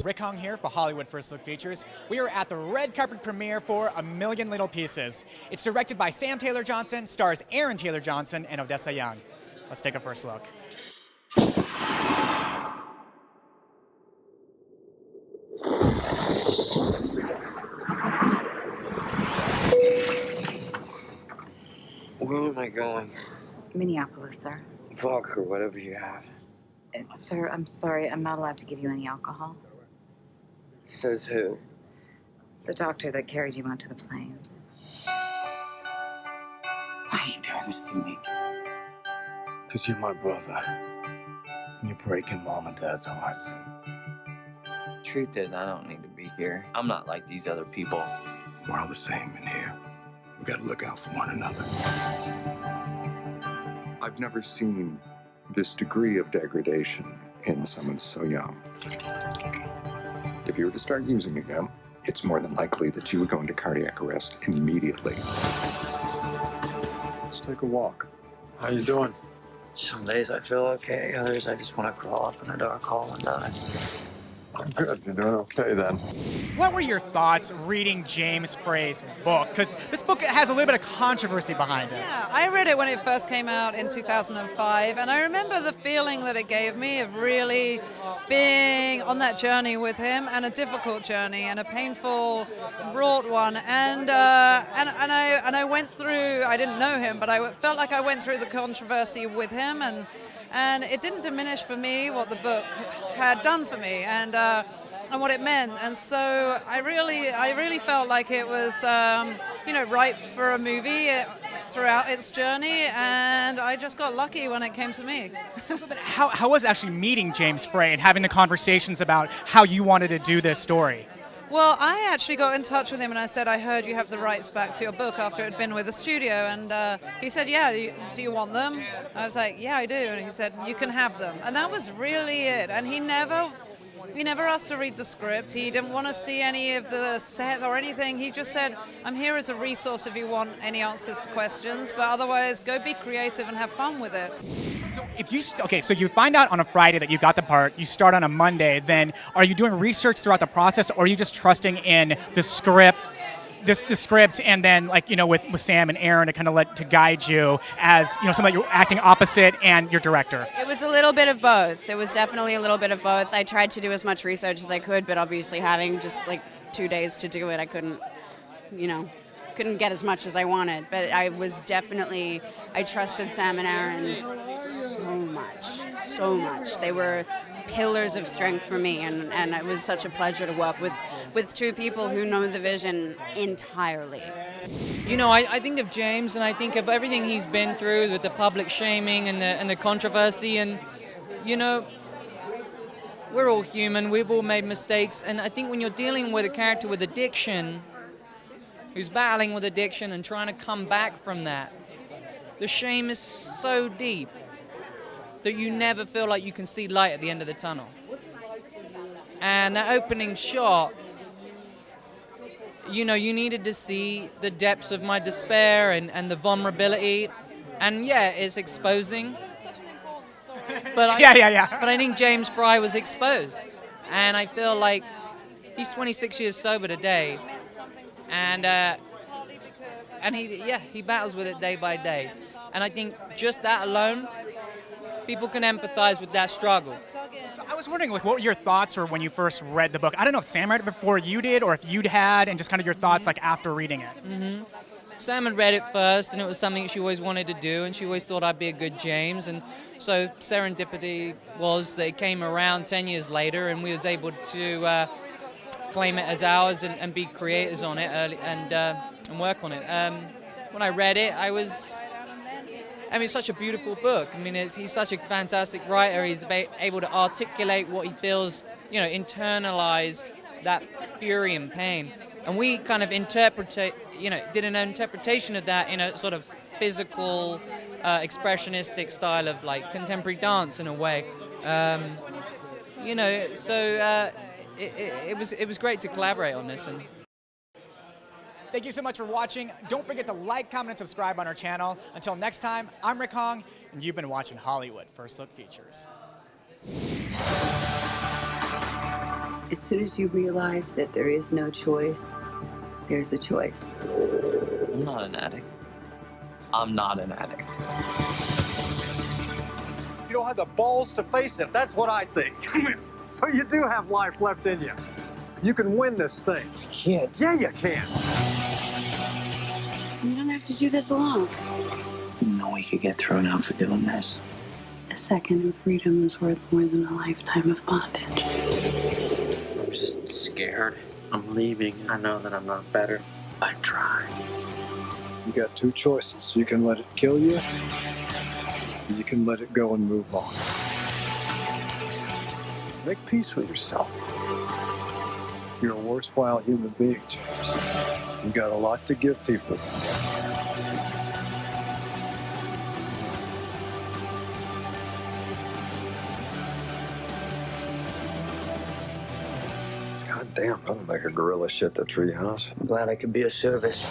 Rick Hong here for Hollywood First Look Features. We are at the red carpet premiere for A Million Little Pieces. It's directed by Sam Taylor Johnson, stars Aaron Taylor Johnson and Odessa Young. Let's take a first look. Where am I going? Minneapolis, sir. Vodka, whatever you have. Sir, I'm sorry. I'm not allowed to give you any alcohol. Says who? The doctor that carried you onto the plane. Why are you doing this to me? Because you're my brother. And you're breaking Mom and Dad's hearts. Truth is, I don't need to be here. I'm not like these other people. We're all the same in here. We gotta look out for one another. I've never seen this degree of degradation in someone so young. If you were to start using again, it's more than likely that you would go into cardiac arrest immediately. Let's take a walk. How you doing? Some days I feel okay, others I just want to crawl up in a dark hole and die. Good, you're doing okay then. What were your thoughts reading James Frey's book? Because this book has a little bit of controversy behind it. Yeah, I read it when it first came out in 2005, and I remember the feeling that it gave me of really being on that journey with him, and a difficult journey, and a painful, wrought one. And I went through. I didn't know him, but I felt like I went through the controversy with him, and it didn't diminish for me what the book had done for me, and what it meant. And so I really felt like it was, ripe for a movie throughout its journey, and I just got lucky when it came to me. So then how was actually meeting James Frey and having the conversations about how you wanted to do this story? Well, I actually got in touch with him and I said, I heard you have the rights back to your book after it had been with the studio. And he said, yeah, do you want them? I was like, yeah, I do. And he said, you can have them. And that was really it. And he never asked to read the script. He didn't want to see any of the set or anything. He just said, I'm here as a resource if you want any answers to questions. But otherwise, go be creative and have fun with it. So you find out on a Friday that you got the part, you start on a Monday, then are you doing research throughout the process, or are you just trusting in the script, the script, and then with Sam and Aaron to kind of to guide you as somebody you're acting opposite and your director? It was a little bit of both. It was definitely a little bit of both. I tried to do as much research as I could, but obviously having just 2 days to do it, I couldn't get as much as I wanted. But I trusted Sam and Aaron so much. They were pillars of strength for me, and it was such a pleasure to work with two people who know the vision entirely. I think of James, and I think of everything he's been through with the public shaming and the controversy, and we're all human, we've all made mistakes, and I think when you're dealing with a character with addiction, who's battling with addiction and trying to come back from that, the shame is so deep that you never feel like you can see light at the end of the tunnel. And that opening shot, you needed to see the depths of my despair and the vulnerability. And yeah, it's exposing. But I think James Frey was exposed. And I feel like he's 26 years sober today. And he battles with it day by day. And I think just that alone, people can empathize with that struggle. So I was wondering, what your thoughts were when you first read the book? I don't know if Sam read it before you did, or if you'd had, and just kind of your thoughts after reading it. Mm-hmm. Sam had read it first, and it was something she always wanted to do, and she always thought I'd be a good James. And so serendipity was that it came around 10 years later, and we was able to claim it as ours and be creators on it early and work on it. When I read it, it's such a beautiful book. He's such a fantastic writer. He's able to articulate what he feels, internalize that fury and pain. And we kind of did an interpretation of that in a sort of physical, expressionistic style of contemporary dance in a way. It was great to collaborate on this. And Thank you so much for watching. Don't forget to like, comment, and subscribe on our channel. Until next time, I'm Rick Hong, and you've been watching Hollywood First Look Features. As soon as you realize that there is no choice, there's a choice. I'm not an addict. I'm not an addict. You don't have the balls to face it. That's what I think. So you do have life left in you. You can win this thing. You can't. Yeah, you can. You don't have to do this alone. No, we could get thrown out for doing this. A second of freedom is worth more than a lifetime of bondage. I'm just scared. I'm leaving. I know that I'm not better. I try. You got two choices. You can let it kill you, or you can let it go and move on. Make peace with yourself. You're a worthwhile human being, James. You got a lot to give people. God damn, that'll make a gorilla shit the treehouse. I'm glad I could be of service.